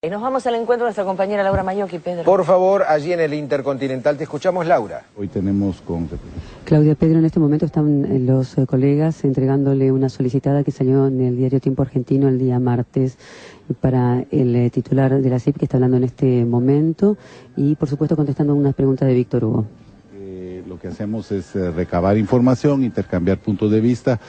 Y nos vamos al encuentro de nuestra compañera Laura Mayocchi, Pedro. Por favor, allí en el Intercontinental te escuchamos, Laura. Hoy tenemos con... Claudia, Pedro, en este momento están los colegas entregándole una solicitada que salió en el diario Tiempo Argentino el día martes para el titular de la CIP que está hablando en este momento y, por supuesto, contestando unas preguntas de Víctor Hugo. Lo que hacemos es recabar información, intercambiar puntos de vista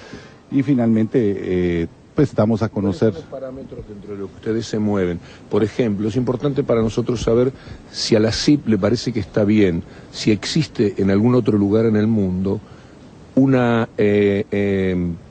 y finalmente... pues damos a conocer los parámetros dentro de los que ustedes se mueven. Por ejemplo, es importante para nosotros saber si a la CIP le parece que está bien, si existe en algún otro lugar en el mundo una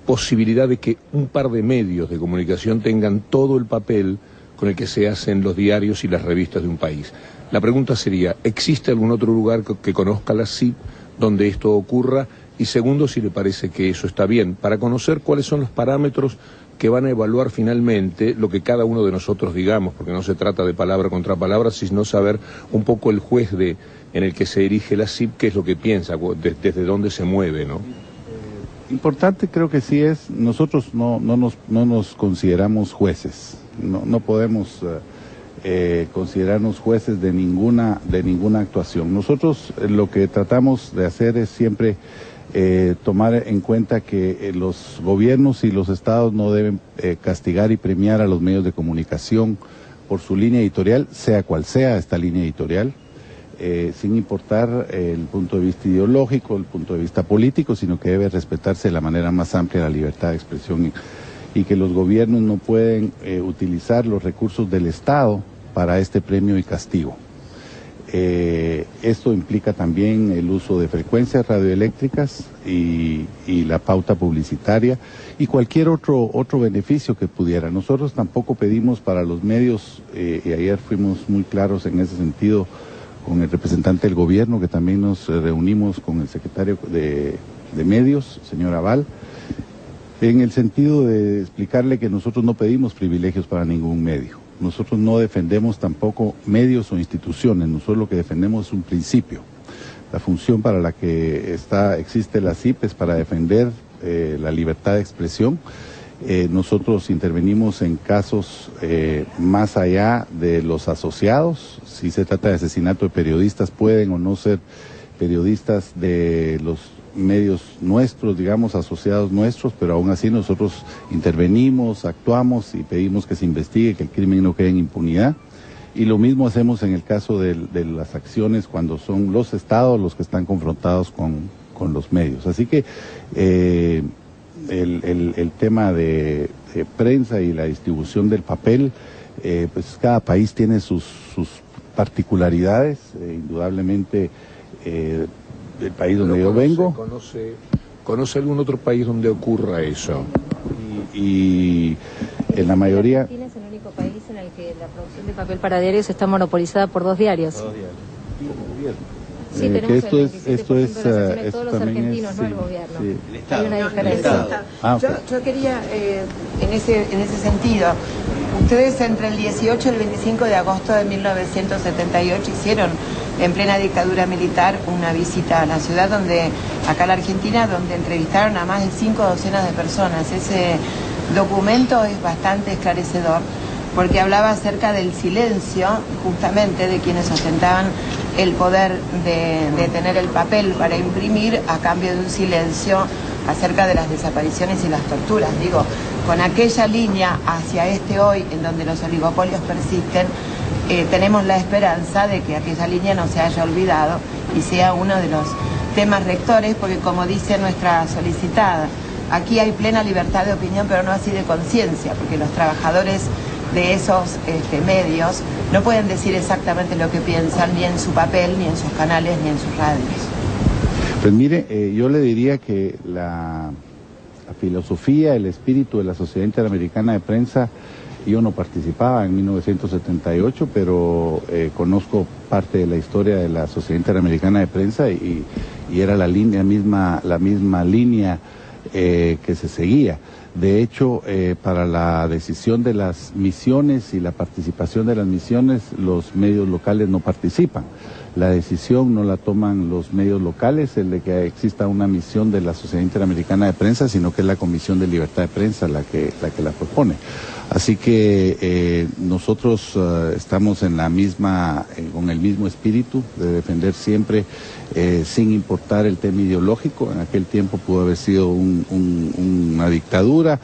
posibilidad de que un par de medios de comunicación tengan todo el papel con el que se hacen los diarios y las revistas de un país. La pregunta sería, ¿existe algún otro lugar que conozca la CIP donde esto ocurra? Y segundo, si le parece que eso está bien, para conocer cuáles son los parámetros que van a evaluar finalmente lo que cada uno de nosotros digamos, porque no se trata de palabra contra palabra, sino saber un poco el juez en el que se dirige la CIP, qué es lo que piensa, desde dónde se mueve, ¿no? Importante creo que sí es, nosotros no nos consideramos jueces, no podemos considerarnos jueces de ninguna actuación. Nosotros lo que tratamos de hacer es siempre tomar en cuenta que los gobiernos y los estados no deben castigar y premiar a los medios de comunicación por su línea editorial, sea cual sea esta línea editorial, sin importar el punto de vista ideológico, el punto de vista político, sino que debe respetarse de la manera más amplia la libertad de expresión y que los gobiernos no pueden utilizar los recursos del Estado para este premio y castigo. Esto implica también el uso de frecuencias radioeléctricas y la pauta publicitaria y cualquier otro beneficio que pudiera. Nosotros tampoco pedimos para los medios, y ayer fuimos muy claros en ese sentido con el representante del gobierno, que también nos reunimos con el secretario de Medios, señor Aval, en el sentido de explicarle que nosotros no pedimos privilegios para ningún medio. Nosotros no defendemos tampoco medios o instituciones, nosotros lo que defendemos es un principio. La función para la que existe la CIP es para defender la libertad de expresión. Nosotros intervenimos en casos más allá de los asociados. Si se trata de asesinato de periodistas, pueden o no ser periodistas de los medios nuestros, digamos, asociados nuestros, pero aún así nosotros intervenimos, actuamos y pedimos que se investigue, que el crimen no quede en impunidad. Y lo mismo hacemos en el caso de las acciones cuando son los estados los que están confrontados con los medios. Así que el tema de prensa y la distribución del papel, pues cada país tiene sus particularidades, indudablemente. Del país donde yo vengo. ¿Conoce algún otro país donde ocurra eso? Y en la mayoría... Argentina es el único país en el que la producción de papel para diarios está monopolizada por dos diarios. Sí, tenemos esto es todos los argentinos, no el gobierno. Sí. El Estado. Hay una diferencia. Okay. Yo quería, en ese sentido, ustedes entre el 18 y el 25 de agosto de 1978 hicieron en plena dictadura militar una visita a la ciudad acá en la Argentina, donde entrevistaron a más de 5 docenas de personas. Ese documento es bastante esclarecedor porque hablaba acerca del silencio justamente de quienes ostentaban el poder de tener el papel para imprimir a cambio de un silencio acerca de las desapariciones y las torturas. Digo, con aquella línea hacia este hoy en donde los oligopolios persisten, tenemos la esperanza de que aquella línea no se haya olvidado y sea uno de los temas rectores, porque como dice nuestra solicitada, aquí hay plena libertad de opinión, pero no así de conciencia, porque los trabajadores de esos medios no pueden decir exactamente lo que piensan, ni en su papel, ni en sus canales, ni en sus radios. Pues mire, yo le diría que la filosofía, el espíritu de la Sociedad Interamericana de Prensa, yo no participaba en 1978, pero conozco parte de la historia de la Sociedad Interamericana de Prensa y era la misma línea que se seguía. De hecho, para la decisión de las misiones y la participación de las misiones, los medios locales no participan. La decisión no la toman los medios locales, el de que exista una misión de la Sociedad Interamericana de Prensa, sino que es la Comisión de Libertad de Prensa la que la propone. Así que nosotros estamos en la misma, con el mismo espíritu de defender siempre, sin importar el tema ideológico. En aquel tiempo pudo haber sido una dictadura.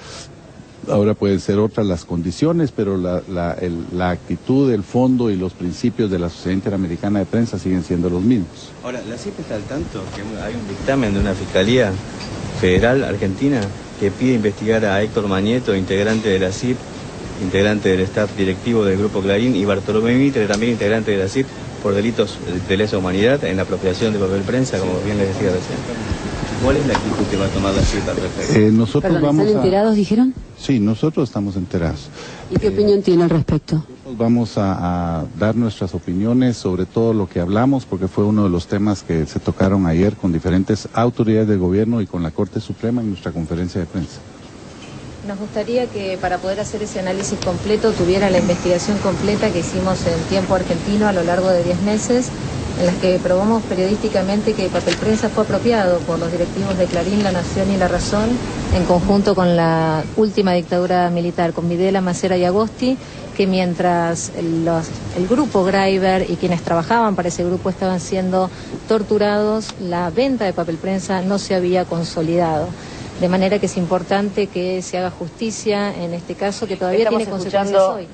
Ahora pueden ser otras las condiciones, pero la actitud, el fondo y los principios de la Sociedad Interamericana de Prensa siguen siendo los mismos. Ahora, ¿la CIP está al tanto que hay un dictamen de una Fiscalía Federal Argentina que pide investigar a Héctor Mañeto, integrante de la CIP, integrante del staff directivo del Grupo Clarín, y Bartolomé Mitre, también integrante de la CIP, por delitos de lesa humanidad en la apropiación de papel prensa, como bien les decía recién? ¿Cuál es la actitud que va a tomar la CIP al respecto? Nosotros Perdón, ¿están enterados, dijeron? Sí, nosotros estamos enterados. ¿Y qué opinión tiene al respecto? Nosotros vamos a dar nuestras opiniones sobre todo lo que hablamos, porque fue uno de los temas que se tocaron ayer con diferentes autoridades del gobierno y con la Corte Suprema en nuestra conferencia de prensa. Nos gustaría que para poder hacer ese análisis completo tuviera la investigación completa que hicimos en Tiempo Argentino a lo largo de 10 meses, en las que probamos periodísticamente que papel prensa fue apropiado por los directivos de Clarín, La Nación y La Razón, en conjunto con la última dictadura militar, con Videla, Macera y Agosti, que mientras el grupo Greiber y quienes trabajaban para ese grupo estaban siendo torturados, la venta de papel prensa no se había consolidado. De manera que es importante que se haga justicia en este caso, que todavía Estamos tiene consecuencias hoy.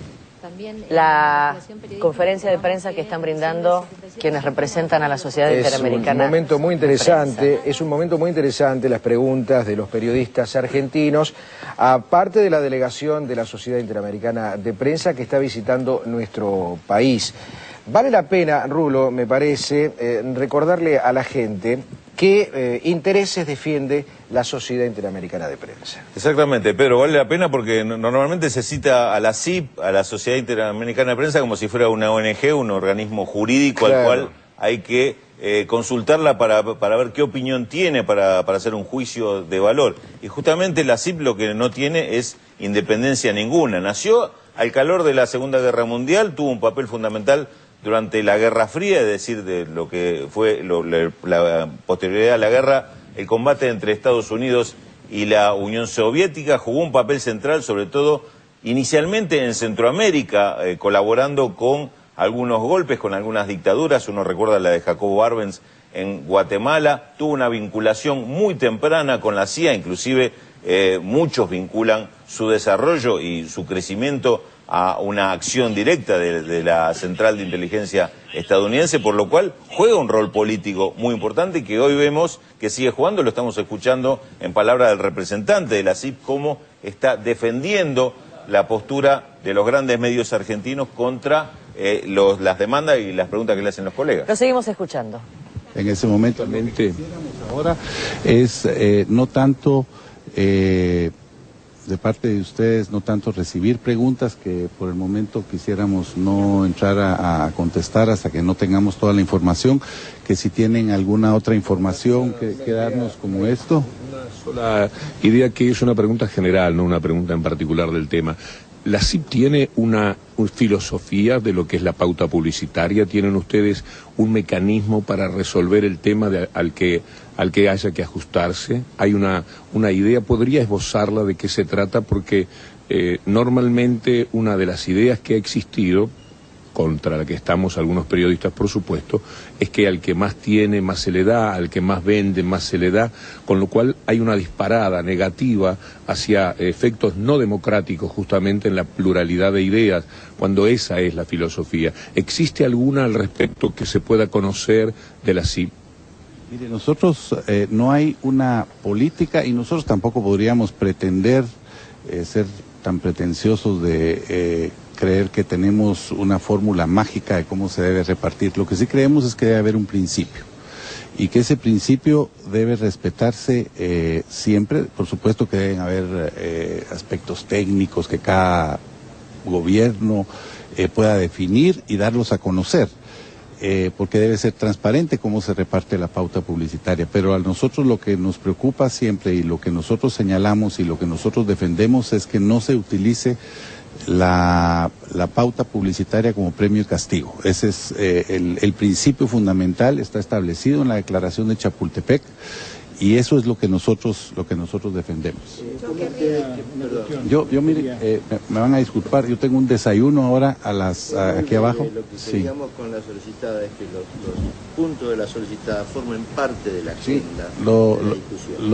También la conferencia de prensa que están brindando quienes representan a la Sociedad Interamericana. Es un momento muy interesante, las preguntas de los periodistas argentinos, aparte de la delegación de la Sociedad Interamericana de Prensa que está visitando nuestro país. Vale la pena, Rulo, me parece, recordarle a la gente qué intereses defiende la Sociedad Interamericana de Prensa. Exactamente, Pedro, vale la pena porque normalmente se cita a la CIP, a la Sociedad Interamericana de Prensa, como si fuera una ONG, un organismo jurídico al cual hay que consultarla para ver qué opinión tiene, para hacer un juicio de valor. Y justamente la CIP lo que no tiene es independencia ninguna. Nació al calor de la Segunda Guerra Mundial, tuvo un papel fundamental durante la Guerra Fría, es decir, de lo que fue la posterioridad a la guerra, el combate entre Estados Unidos y la Unión Soviética, jugó un papel central, sobre todo inicialmente en Centroamérica, colaborando con algunos golpes, con algunas dictaduras. Uno recuerda la de Jacobo Arbenz en Guatemala, tuvo una vinculación muy temprana con la CIA, inclusive muchos vinculan su desarrollo y su crecimiento a una acción directa de la Central de Inteligencia estadounidense, por lo cual juega un rol político muy importante que hoy vemos que sigue jugando. Lo estamos escuchando en palabras del representante de la CIP, cómo está defendiendo la postura de los grandes medios argentinos contra las demandas y las preguntas que le hacen los colegas. Lo seguimos escuchando. En ese momento, lo que quisiéramos ahora es no tanto de parte de ustedes, no tanto recibir preguntas, que por el momento quisiéramos no entrar a contestar hasta que no tengamos toda la información, que si tienen alguna otra información que darnos como esto. Una sola idea, que es una pregunta general, no una pregunta en particular del tema. ¿La CIP tiene una filosofía de lo que es la pauta publicitaria? ¿Tienen ustedes un mecanismo para resolver el tema al que haya que ajustarse? ¿Hay una idea? ¿Podría esbozarla de qué se trata? Porque normalmente una de las ideas que ha existido, contra la que estamos algunos periodistas por supuesto, es que al que más tiene más se le da, al que más vende más se le da, con lo cual hay una disparada negativa hacia efectos no democráticos justamente en la pluralidad de ideas, cuando esa es la filosofía. ¿Existe alguna al respecto que se pueda conocer de la CIP? Mire, nosotros no hay una política y nosotros tampoco podríamos pretender ser tan pretenciosos de creer que tenemos una fórmula mágica de cómo se debe repartir. Lo que sí creemos es que debe haber un principio y que ese principio debe respetarse siempre. Por supuesto que deben haber aspectos técnicos que cada gobierno pueda definir y darlos a conocer. porque debe ser transparente cómo se reparte la pauta publicitaria. Pero a nosotros lo que nos preocupa siempre y lo que nosotros señalamos y lo que nosotros defendemos es que no se utilice la pauta publicitaria como premio y castigo. Ese es el principio fundamental, está establecido en la Declaración de Chapultepec. Y eso es lo que nosotros defendemos. Yo mire, me van a disculpar, yo tengo un desayuno ahora aquí abajo. Lo que queríamos con la solicitada es que los puntos de la solicitada formen parte de la agenda de la discusión.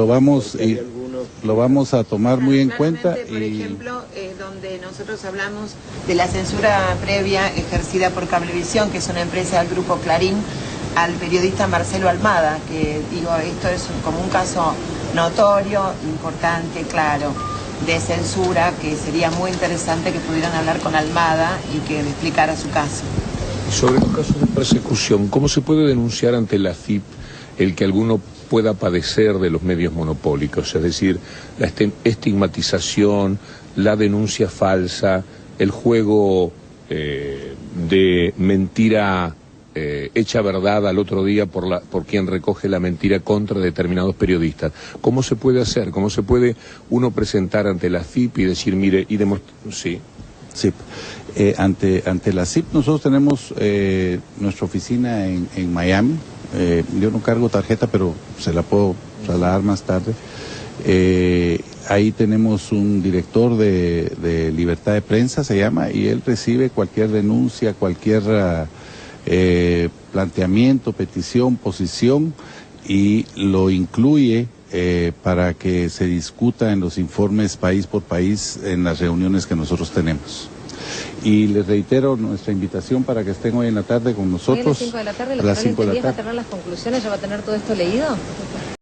Lo vamos a tomar muy en cuenta. Por ejemplo, donde nosotros hablamos de la censura previa ejercida por Cablevisión, que es una empresa del Grupo Clarín, al periodista Marcelo Almada, que digo, esto es como un caso notorio, importante, claro, de censura, que sería muy interesante que pudieran hablar con Almada y que me explicara su caso. Sobre los casos de persecución, ¿cómo se puede denunciar ante la CIP el que alguno pueda padecer de los medios monopólicos? Es decir, la estigmatización, la denuncia falsa, el juego de mentira hecha verdad al otro día por quien recoge la mentira contra determinados periodistas. ¿Cómo se puede hacer? ¿Cómo se puede uno presentar ante la CIP y decir, mire, y demostrar? Sí. Sí. Ante la CIP nosotros tenemos nuestra oficina en Miami. Yo no cargo tarjeta, pero se la puedo trasladar más tarde. Ahí tenemos un director de libertad de prensa, se llama, y él recibe cualquier denuncia, cualquier planteamiento, petición, posición, y lo incluye para que se discuta en los informes país por país en las reuniones que nosotros tenemos. Y les reitero nuestra invitación para que estén hoy en la tarde con nosotros. Hoy a las 5 de la tarde, lo que no le entendí es, ¿va a tener las conclusiones? ¿Ya va a tener todo esto leído?